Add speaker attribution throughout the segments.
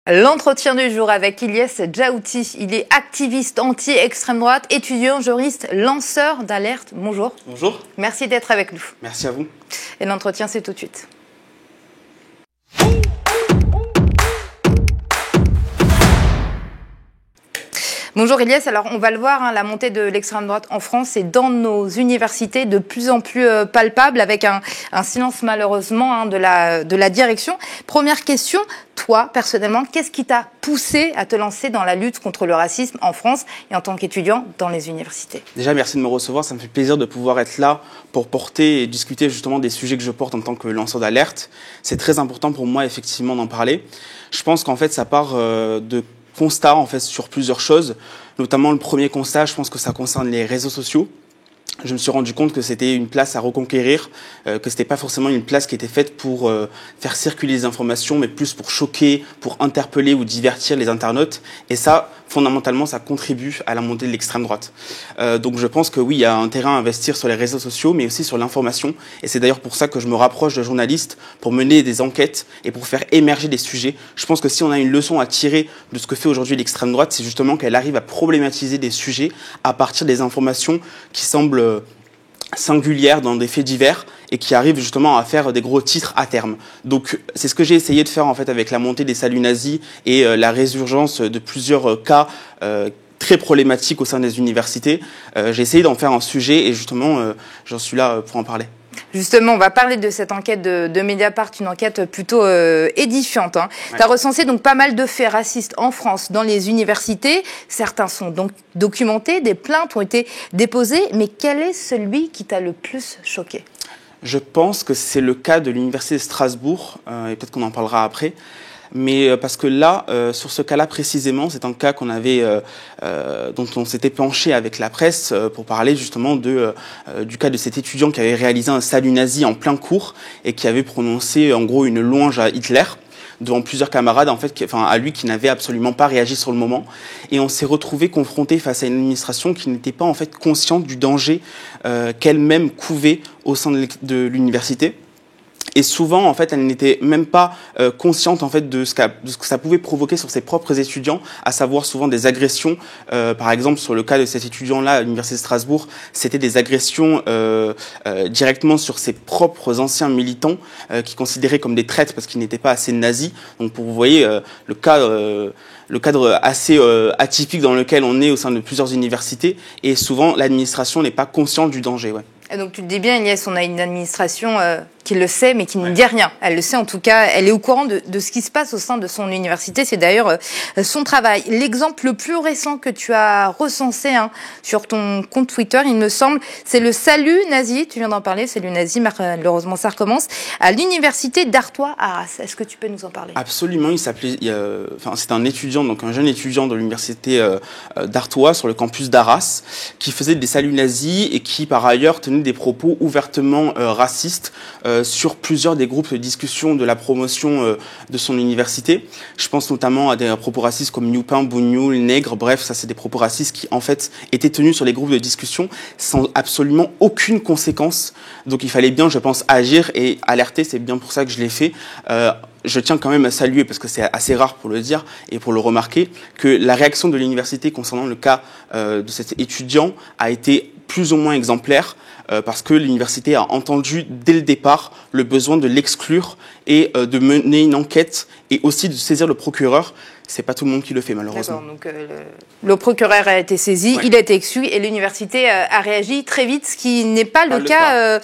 Speaker 1: L'entretien du jour avec Ilyes Djaouti. Il est activiste anti-extrême droite, étudiant, juriste, lanceur d'alerte. Bonjour.
Speaker 2: Bonjour.
Speaker 1: Merci d'être avec nous.
Speaker 2: Merci à vous.
Speaker 1: Et l'entretien, c'est tout de suite. Bonjour Ilyes, alors on va le voir, la montée de l'extrême droite en France est dans nos universités de plus en plus palpable, avec un silence malheureusement de la direction. Première question, toi personnellement, qu'est-ce qui t'a poussé à te lancer dans la lutte contre le racisme en France et en tant qu'étudiant dans les universités?
Speaker 2: Déjà, merci de me recevoir, ça me fait plaisir de pouvoir être là pour porter et discuter justement des sujets que je porte en tant que lanceur d'alerte. C'est très important pour moi effectivement d'en parler. Je pense qu'en fait ça part de constat en fait sur plusieurs choses, notamment le premier constat, je pense que ça concerne les réseaux sociaux. Je me suis rendu compte que c'était une place à reconquérir, que c'était pas forcément une place qui était faite pour faire circuler les informations, mais plus pour choquer, pour interpeller ou divertir les internautes. Et ça, fondamentalement, ça contribue à la montée de l'extrême droite. Donc je pense que oui, il y a un terrain à investir sur les réseaux sociaux, mais aussi sur l'information. Et c'est d'ailleurs pour ça que je me rapproche de journalistes, pour mener des enquêtes et pour faire émerger des sujets. Je pense que si on a une leçon à tirer de ce que fait aujourd'hui l'extrême droite, c'est justement qu'elle arrive à problématiser des sujets à partir des informations qui semblent singulières dans des faits divers et qui arrivent justement à faire des gros titres à terme. Donc c'est ce que j'ai essayé de faire en fait avec la montée des saluts nazis et la résurgence de plusieurs cas très problématiques au sein des universités. J'ai essayé d'en faire un sujet et justement j'en suis là pour en parler.
Speaker 1: Justement, on va parler de cette enquête de Mediapart, une enquête plutôt édifiante. Ouais. Tu as recensé donc pas mal de faits racistes en France dans les universités. Certains sont donc documentés, des plaintes ont été déposées. Mais quel est celui qui t'a le plus choqué ?
Speaker 2: Je pense que c'est le cas de l'université de Strasbourg, et peut-être qu'on en parlera après. Mais parce que là, sur ce cas-là précisément, c'est un cas qu'on avait, dont on s'était penché avec la presse pour parler justement du cas de cet étudiant qui avait réalisé un salut nazi en plein cours et qui avait prononcé en gros une louange à Hitler devant plusieurs camarades en fait, à lui qui n'avait absolument pas réagi sur le moment. Et on s'est retrouvé confronté face à une administration qui n'était pas en fait consciente du danger qu'elle-même couvait au sein de l'université. Et souvent, en fait, elle n'était même pas consciente en fait de ce que ça pouvait provoquer sur ses propres étudiants, à savoir souvent des agressions. Par exemple, sur le cas de cet étudiant-là à l'université de Strasbourg, c'était des agressions directement sur ses propres anciens militants qui considéraient comme des traîtres parce qu'ils n'étaient pas assez nazis. Donc, vous voyez le cadre assez atypique dans lequel on est au sein de plusieurs universités. Et souvent, l'administration n'est pas consciente du danger. Ouais.
Speaker 1: Et donc tu te dis bien, Ilyes, on a une administration qui le sait, mais qui ne dit rien. Elle le sait en tout cas, elle est au courant de ce qui se passe au sein de son université. C'est d'ailleurs son travail. L'exemple le plus récent que tu as recensé sur ton compte Twitter, il me semble, c'est le salut nazi. Tu viens d'en parler, salut nazi, malheureusement ça recommence, à l'université d'Artois à Arras. Est-ce que tu peux nous en parler ?
Speaker 2: Absolument, c'est un étudiant, donc un jeune étudiant de l'université d'Artois sur le campus d'Arras, qui faisait des saluts nazis et qui par ailleurs tenait des propos ouvertement racistes sur plusieurs des groupes de discussion de la promotion de son université. Je pense notamment à des propos racistes comme Youpin, Bougnoul, Nègre, bref, ça c'est des propos racistes qui en fait étaient tenus sur les groupes de discussion sans absolument aucune conséquence. Donc il fallait bien, je pense, agir et alerter, c'est bien pour ça que je l'ai fait. Je tiens quand même à saluer, parce que c'est assez rare pour le dire et pour le remarquer, que la réaction de l'université concernant le cas de cet étudiant a été plus ou moins exemplaire, parce que l'université a entendu dès le départ le besoin de l'exclure et de mener une enquête et aussi de saisir le procureur. C'est pas tout le monde qui le fait, malheureusement.
Speaker 1: D'accord, donc le procureur a été saisi, il a été exclu et l'université a réagi très vite, ce qui n'est pas le cas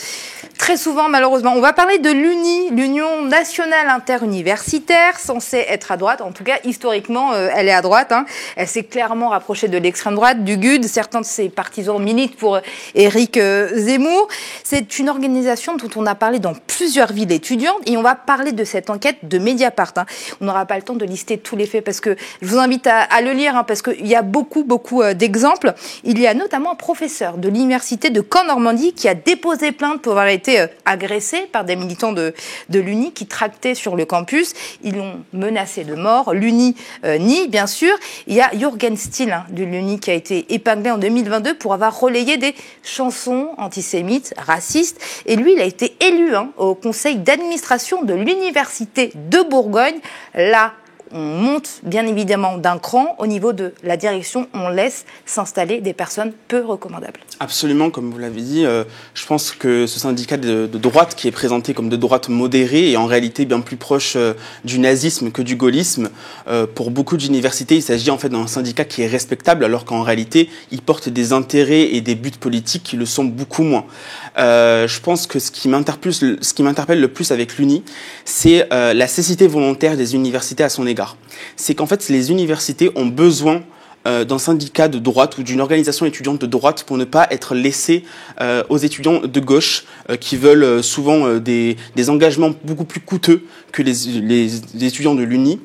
Speaker 1: très souvent, malheureusement. On va parler de l'UNI, l'Union nationale interuniversitaire, censée être à droite. En tout cas, historiquement, elle est à droite. Elle s'est clairement rapprochée de l'extrême droite, du GUD. Certains de ses partisans militent pour Éric Zemmour. C'est une organisation dont on a parlé dans plusieurs villes étudiantes et on va parler de cette enquête de Mediapart. On n'aura pas le temps de lister tous les faits parce que je vous invite à le lire parce qu'il y a beaucoup d'exemples. Il y a notamment un professeur de l'université de Caen-Normandie qui a déposé plainte pour avoir été agressé par des militants de l'UNI qui tractaient sur le campus. Ils l'ont menacé de mort. L'UNI nie, bien sûr. Il y a Jürgen Still de l'UNI qui a été épinglé en 2022 pour avoir relayé des chansons antisémites, racistes. Et lui, il a été élu au conseil d'administration de l'université de Bourgogne. Là, on monte bien évidemment d'un cran. Au niveau de la direction, on laisse s'installer des personnes peu recommandables.
Speaker 2: Absolument, comme vous l'avez dit, je pense que ce syndicat de droite qui est présenté comme de droite modérée est en réalité bien plus proche du nazisme que du gaullisme. Pour beaucoup d'universités, il s'agit en fait d'un syndicat qui est respectable, alors qu'en réalité, il porte des intérêts et des buts politiques qui le sont beaucoup moins. Je pense que ce qui m'interpelle le plus avec l'UNI, c'est la cécité volontaire des universités à son égard. C'est qu'en fait, les universités ont besoin d'un syndicat de droite ou d'une organisation étudiante de droite pour ne pas être laissés aux étudiants de gauche qui veulent souvent des engagements beaucoup plus coûteux que les étudiants de l'UNI.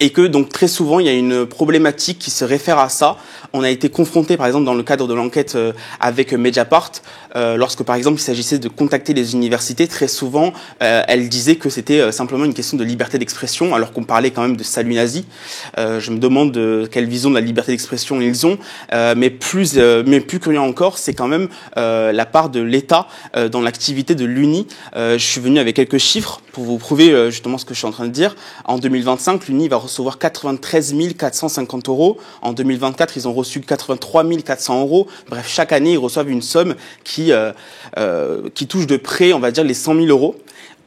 Speaker 2: Et que donc très souvent il y a une problématique qui se réfère à ça. On a été confronté par exemple dans le cadre de l'enquête avec Mediapart, lorsque par exemple il s'agissait de contacter les universités, très souvent elles disaient que c'était simplement une question de liberté d'expression, alors qu'on parlait quand même de salut nazi. Je me demande quelle vision de la liberté d'expression ils ont, mais plus curieux encore, c'est quand même la part de l'État dans l'activité de l'UNI. Je suis venu avec quelques chiffres pour vous prouver justement ce que je suis en train de dire. En 2025, l'UNI va recevoir 93 450 €. En 2024, ils ont reçu 83 400 €. Bref, chaque année, ils reçoivent une somme qui touche de près, on va dire, les 100 000 €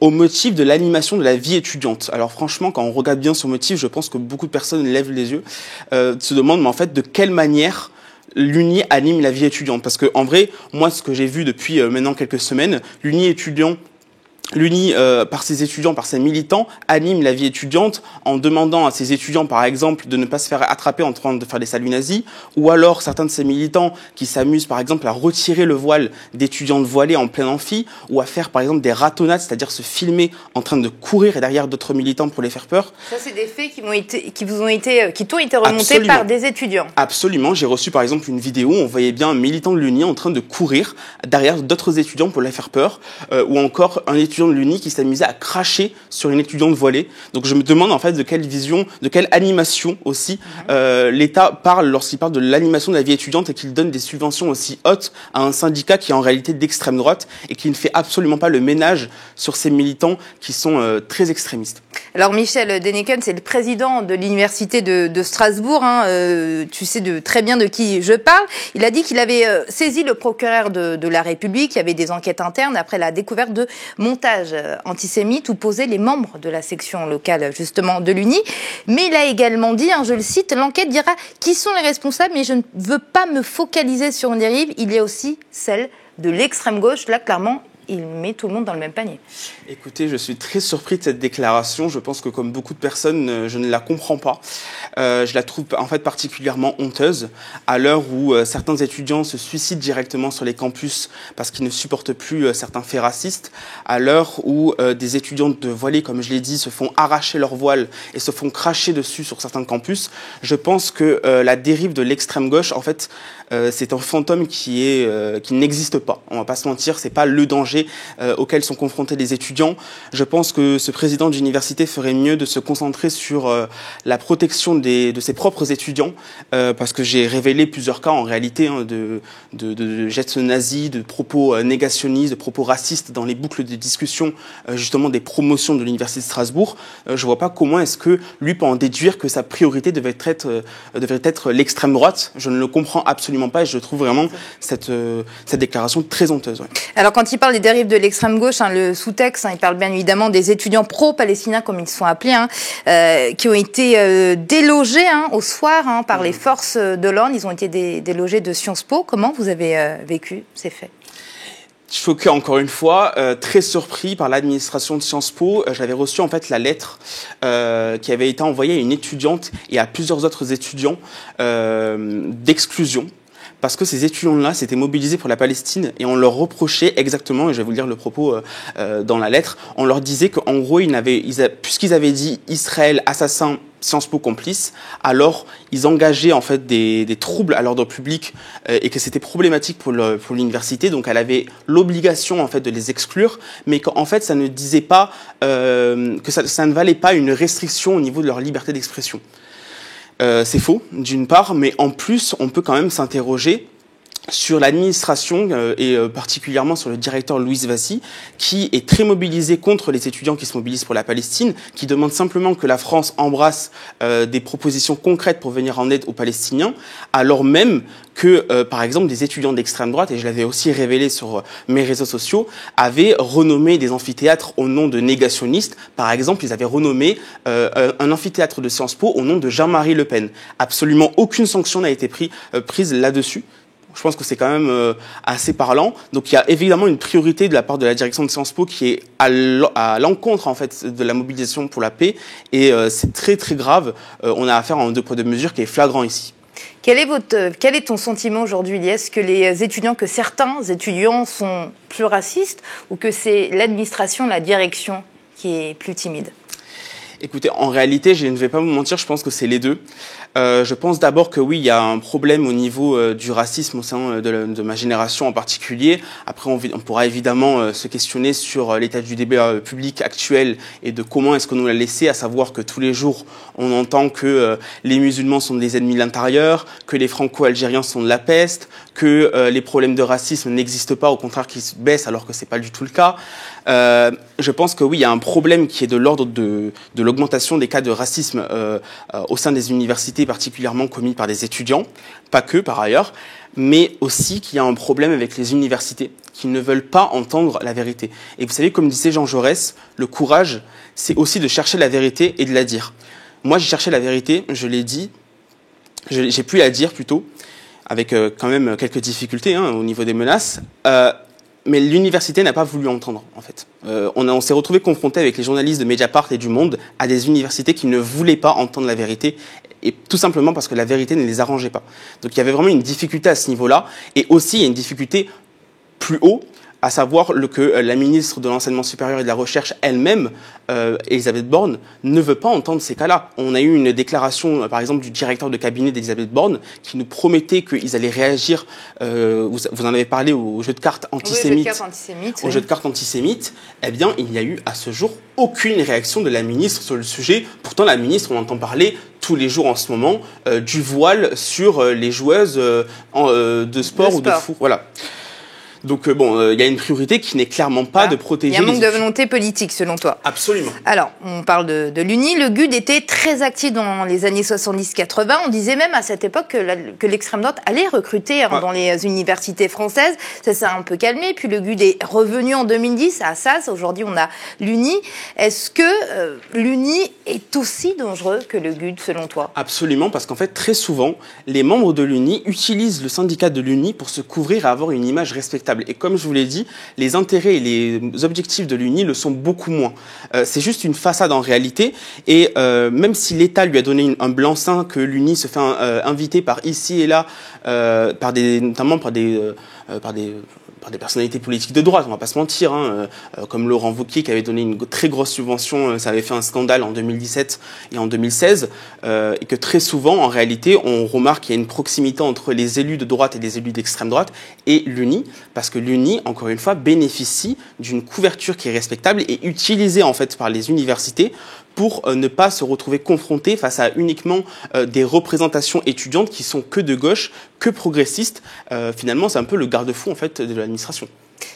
Speaker 2: au motif de l'animation de la vie étudiante. Alors franchement, quand on regarde bien ce motif, je pense que beaucoup de personnes lèvent les yeux, se demandent, mais en fait, de quelle manière l'UNI anime la vie étudiante. Parce que en vrai, moi, ce que j'ai vu depuis maintenant quelques semaines, l'UNI, par ses étudiants, par ses militants, anime la vie étudiante en demandant à ses étudiants, par exemple, de ne pas se faire attraper en train de faire des saluts nazis, ou alors certains de ses militants qui s'amusent, par exemple, à retirer le voile d'étudiantes voilées en plein amphi, ou à faire, par exemple, des ratonnades, c'est-à-dire se filmer en train de courir et derrière d'autres militants pour les faire peur.
Speaker 1: Ça, c'est des faits qui t'ont été remontés
Speaker 2: Absolument.
Speaker 1: par des étudiants.
Speaker 2: Absolument. J'ai reçu, par exemple, une vidéo où on voyait bien un militant de l'UNI en train de courir derrière d'autres étudiants pour les faire peur, ou encore un étudiant de l'UNI qui s'amusait à cracher sur une étudiante voilée. Donc je me demande en fait de quelle vision, de quelle animation aussi l'État parle lorsqu'il parle de l'animation de la vie étudiante et qu'il donne des subventions aussi hautes à un syndicat qui est en réalité d'extrême droite et qui ne fait absolument pas le ménage sur ces militants qui sont très extrémistes.
Speaker 1: Alors Michel Deneken, c'est le président de l'université de Strasbourg. Tu sais très bien de qui je parle. Il a dit qu'il avait saisi le procureur de la République. Il y avait des enquêtes internes après la découverte de montages antisémites où posaient les membres de la section locale justement de l'UNI. Mais il a également dit, je le cite, l'enquête dira qui sont les responsables, mais je ne veux pas me focaliser sur une dérive. Il y a aussi celle de l'extrême gauche. Là, clairement, il met tout le monde dans le même panier.
Speaker 2: Écoutez, je suis très surpris de cette déclaration. Je pense que comme beaucoup de personnes, je ne la comprends pas. Je la trouve en fait particulièrement honteuse à l'heure où certains étudiants se suicident directement sur les campus parce qu'ils ne supportent plus certains faits racistes, à l'heure où des étudiantes voilées, comme je l'ai dit, se font arracher leur voile et se font cracher dessus sur certains campus. Je pense que la dérive de l'extrême gauche, en fait, c'est un fantôme qui n'existe pas. On va pas se mentir, c'est pas le danger auquel sont confrontés les étudiants. Je pense que ce président d'université ferait mieux de se concentrer sur la protection de ses propres étudiants, parce que j'ai révélé plusieurs cas en réalité de gestes nazis, de propos négationnistes, de propos racistes dans les boucles de discussion justement des promotions de l'université de Strasbourg. Je vois pas comment est-ce que lui peut en déduire que sa priorité devrait être l'extrême droite. Je ne le comprends absolument pas et je trouve vraiment cette déclaration très honteuse. Ouais.
Speaker 1: Alors quand il parle des dérives de l'extrême gauche, le sous-texte, il parle bien évidemment des étudiants pro-palestiniens comme ils sont appelés, qui ont été délogés au soir par les forces de l'ordre. Ils ont été délogés de Sciences Po. Comment vous avez vécu ces faits ?
Speaker 2: Choqué encore une fois, très surpris par l'administration de Sciences Po. J'avais reçu en fait la lettre qui avait été envoyée à une étudiante et à plusieurs autres étudiants d'exclusion. Parce que ces étudiants-là s'étaient mobilisés pour la Palestine et on leur reprochait exactement, et je vais vous lire le propos dans la lettre, on leur disait qu'en gros, puisqu'ils avaient dit Israël assassin, Sciences Po complice, alors ils engageaient en fait des troubles à l'ordre public et que c'était problématique pour l'université, donc elle avait l'obligation en fait de les exclure, mais qu'en fait ça ne disait pas que ça ne valait pas une restriction au niveau de leur liberté d'expression. C'est faux, d'une part, mais en plus, on peut quand même s'interroger sur l'administration et particulièrement sur le directeur Louis Vassy, qui est très mobilisé contre les étudiants qui se mobilisent pour la Palestine, qui demande simplement que la France embrasse des propositions concrètes pour venir en aide aux Palestiniens, alors même que, par exemple, des étudiants d'extrême droite, et je l'avais aussi révélé sur mes réseaux sociaux, avaient renommé des amphithéâtres au nom de négationnistes. Par exemple, ils avaient renommé un amphithéâtre de Sciences Po au nom de Jean-Marie Le Pen. Absolument aucune sanction n'a été prise là-dessus. Je pense que c'est quand même assez parlant. Donc il y a évidemment une priorité de la part de la direction de Sciences Po qui est à l'encontre en fait de la mobilisation pour la paix, et c'est très très grave. On a affaire à un deux poids deux mesures qui est flagrant ici.
Speaker 1: Quel est ton sentiment aujourd'hui, Lia? Est-ce que certains étudiants sont plus racistes, ou que c'est l'administration, la direction qui est plus timide?
Speaker 2: Écoutez, en réalité, je ne vais pas vous mentir, je pense que c'est les deux. Je pense d'abord que oui, il y a un problème au niveau du racisme au sein de ma génération en particulier. Après, on pourra évidemment se questionner sur l'état du débat public actuel et de comment est-ce qu'on nous l'a laissé, à savoir que tous les jours, on entend que les musulmans sont des ennemis de l'intérieur, que les franco-algériens sont de la peste, que les problèmes de racisme n'existent pas, au contraire qu'ils baissent, alors que c'est pas du tout le cas. Je pense que oui, il y a un problème qui est de l'ordre de l'augmentation des cas de racisme au sein des universités, particulièrement commis par des étudiants, pas que par ailleurs, mais aussi qu'il y a un problème avec les universités qui ne veulent pas entendre la vérité. Et vous savez, comme disait Jean Jaurès, le courage, c'est aussi de chercher la vérité et de la dire. Moi, j'ai cherché la vérité, je l'ai dit, j'ai pu la dire plutôt, avec quand même quelques difficultés au niveau des menaces. Mais l'université n'a pas voulu entendre, en fait. On s'est retrouvé confronté avec les journalistes de Mediapart et du Monde à des universités qui ne voulaient pas entendre la vérité, et tout simplement parce que la vérité ne les arrangeait pas. Donc il y avait vraiment une difficulté à ce niveau-là, et aussi il y a une difficulté plus haut, à savoir que la ministre de l'Enseignement supérieur et de la Recherche elle-même, Elisabeth Borne, ne veut pas entendre ces cas-là. On a eu une déclaration, par exemple, du directeur de cabinet d'Elisabeth Borne, qui nous promettait qu'ils allaient réagir, vous en avez parlé, au jeu de cartes antisémite.
Speaker 1: Oui,
Speaker 2: au jeu de cartes antisémite. Eh bien, il n'y a eu à ce jour aucune réaction de la ministre sur le sujet. Pourtant, la ministre, on entend parler tous les jours en ce moment du voile sur les joueuses de sport ou de foot. Voilà. Donc il y a une priorité qui n'est clairement pas de protéger.
Speaker 1: Il y a un manque de volonté politique, selon toi.
Speaker 2: Absolument.
Speaker 1: Alors, on parle de l'UNI. Le GUD était très actif dans les années 70-80. On disait même à cette époque que l'extrême droite allait recruter dans les universités françaises. Ça s'est un peu calmé. Puis le GUD est revenu en 2010 à Assas. Aujourd'hui, on a l'UNI. Est-ce que l'UNI est aussi dangereux que le GUD, selon toi?
Speaker 2: Absolument, parce qu'en fait, très souvent, les membres de l'UNI utilisent le syndicat de l'UNI pour se couvrir et avoir une image respectable. Et comme je vous l'ai dit, les intérêts et les objectifs de l'UNI le sont beaucoup moins. C'est juste une façade en réalité. Et même si l'État lui a donné un blanc-seing, que l'UNI se fait inviter par ici et là, notamment par des personnalités politiques de droite, on va pas se mentir, comme Laurent Wauquiez qui avait donné une très grosse subvention, ça avait fait un scandale en 2017 et en 2016, et que très souvent, en réalité, on remarque qu'il y a une proximité entre les élus de droite et les élus d'extrême droite et l'UNI, parce que l'UNI, encore une fois, bénéficie d'une couverture qui est respectable et utilisée en fait par les universités pour ne pas se retrouver confronté face à uniquement des représentations étudiantes qui sont que de gauche, que progressistes. Finalement, c'est un peu le garde-fou en fait de l'administration.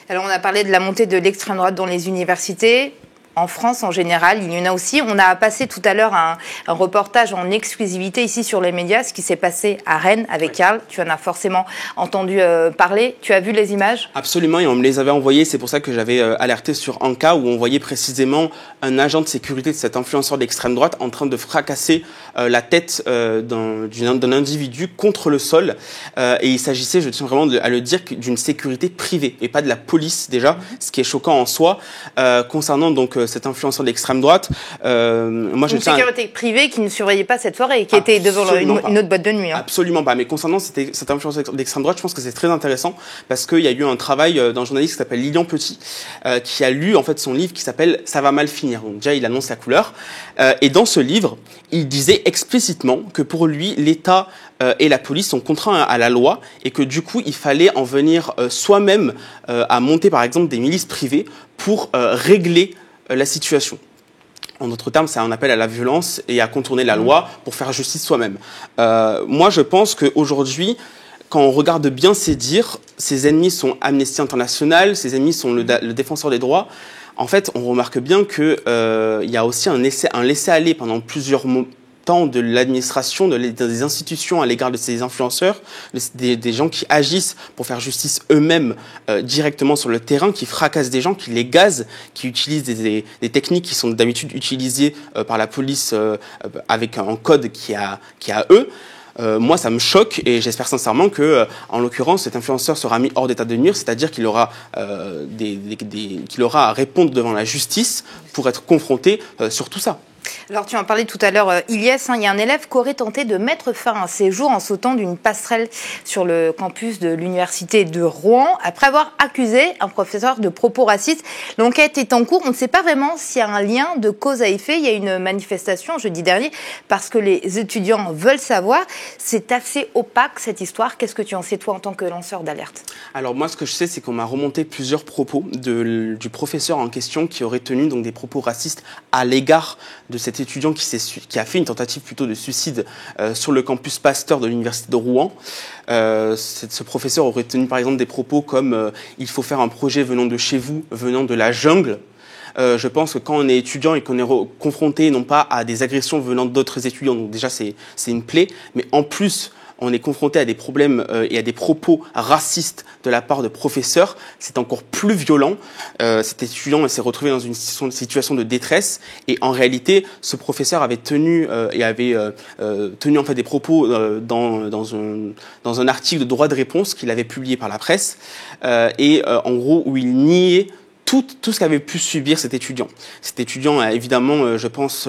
Speaker 1: Alors, on a parlé de la montée de l'extrême droite dans les universités. En France, en général, il y en a aussi. On a passé tout à l'heure un reportage en exclusivité ici sur les médias, ce qui s'est passé à Rennes avec Karl. Tu en as forcément entendu parler. Tu as vu les images?
Speaker 2: Absolument, et on me les avait envoyées. C'est pour ça que j'avais alerté sur un cas où on voyait précisément un agent de sécurité de cet influenceur d'extrême droite en train de fracasser la tête d'un individu contre le sol. Et il s'agissait, je tiens vraiment à le dire, d'une sécurité privée et pas de la police déjà, ce qui est choquant en soi. Concernant donc cet influenceur d'extrême droite,
Speaker 1: moi je tiens sécurité privée qui ne surveillait pas cette soirée et qui était devant une autre boîte de nuit.
Speaker 2: Absolument pas. Mais concernant cet influenceur d'extrême droite, je pense que c'est très intéressant parce qu'il y a eu un travail d'un journaliste qui s'appelle Lilian Petit, qui a lu en fait son livre qui s'appelle « Ça va mal finir ». Donc déjà il annonce la couleur. Et dans ce livre, il disait explicitement que pour lui l'État et la police sont contraints à la loi et que du coup il fallait en venir soi-même à monter par exemple des milices privées pour régler la situation. En d'autres termes, c'est un appel à la violence et à contourner la loi pour faire justice soi-même. Moi, je pense qu'aujourd'hui, quand on regarde bien ces dires, ses ennemis sont Amnesty International, ses ennemis sont le défenseur des droits. En fait, on remarque bien qu'il y a aussi un laisser-aller pendant plusieurs temps de l'administration, des institutions à l'égard de ces influenceurs, des gens qui agissent pour faire justice eux-mêmes directement sur le terrain, qui fracassent des gens, qui les gazent, qui utilisent des techniques qui sont d'habitude utilisées par la police avec un code qui a eux. Moi, ça me choque et j'espère sincèrement que, en l'occurrence, cet influenceur sera mis hors d'état de nuire, c'est-à-dire qu'il aura qu'il aura à répondre devant la justice pour être confronté sur tout ça.
Speaker 1: Alors, tu en parlais tout à l'heure, Ilyes, il y a un élève qui aurait tenté de mettre fin à ses jours en sautant d'une passerelle sur le campus de l'université de Rouen, après avoir accusé un professeur de propos racistes. L'enquête est en cours. On ne sait pas vraiment s'il y a un lien de cause à effet. Il y a une manifestation jeudi dernier parce que les étudiants veulent savoir. C'est assez opaque, cette histoire. Qu'est-ce que tu en sais, toi, en tant que lanceur d'alerte?
Speaker 2: Alors, moi, ce que je sais, c'est qu'on m'a remonté plusieurs propos du professeur en question qui aurait tenu donc des propos racistes à l'égard de cet étudiant qui a fait une tentative plutôt de suicide sur le campus Pasteur de l'université de Rouen. Ce professeur aurait tenu par exemple des propos comme il faut faire un projet venant de chez vous, venant de la jungle. Je pense que quand on est étudiant et qu'on est confronté non pas à des agressions venant d'autres étudiants, donc déjà c'est une plaie, mais en plus on est confronté à des problèmes et à des propos racistes de la part de professeurs, c'est encore plus violent. Cet étudiant s'est retrouvé dans une situation de détresse et en réalité, ce professeur avait tenu en fait des propos dans un article de droit de réponse qu'il avait publié par la presse en gros où il niait tout ce qu'avait pu subir cet étudiant. Cet étudiant a évidemment, je pense,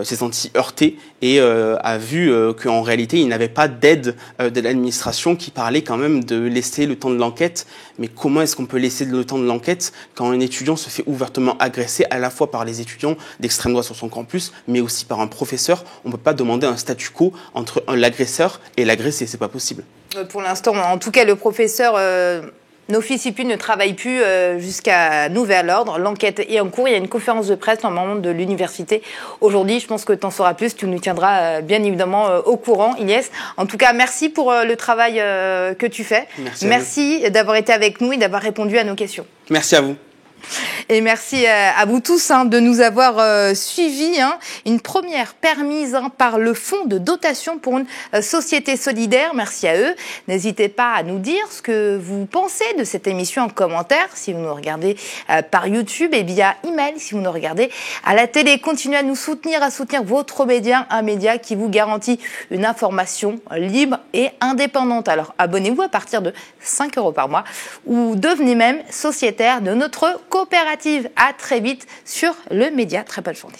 Speaker 2: s'est senti heurté et a vu qu'en réalité, il n'avait pas d'aide de l'administration qui parlait quand même de laisser le temps de l'enquête. Mais comment est-ce qu'on peut laisser le temps de l'enquête quand un étudiant se fait ouvertement agresser à la fois par les étudiants d'extrême droite sur son campus, mais aussi par un professeur? On ne peut pas demander un statu quo entre l'agresseur et l'agressé, c'est pas possible.
Speaker 1: Pour l'instant, en tout cas, le professeur... N'officie plus, ne travaille plus jusqu'à nouvel ordre. L'enquête est en cours. Il y a une conférence de presse normalement de l'université aujourd'hui. Je pense que tu en sauras plus. Tu nous tiendras bien évidemment au courant, Ilyes. En tout cas, merci pour le travail que tu fais. Merci d'avoir été avec nous et d'avoir répondu à nos questions.
Speaker 2: Merci à vous.
Speaker 1: Et merci à vous tous de nous avoir suivis. Une première permise par le Fonds de dotation pour une société solidaire. Merci à eux. N'hésitez pas à nous dire ce que vous pensez de cette émission en commentaire si vous nous regardez par YouTube et via email si vous nous regardez à la télé. Continuez à nous soutenir, à soutenir votre média, un média qui vous garantit une information libre et indépendante. Alors abonnez-vous à partir de 5 € par mois ou devenez même sociétaire de notre coopérative. À très vite sur le média. Très bonne journée.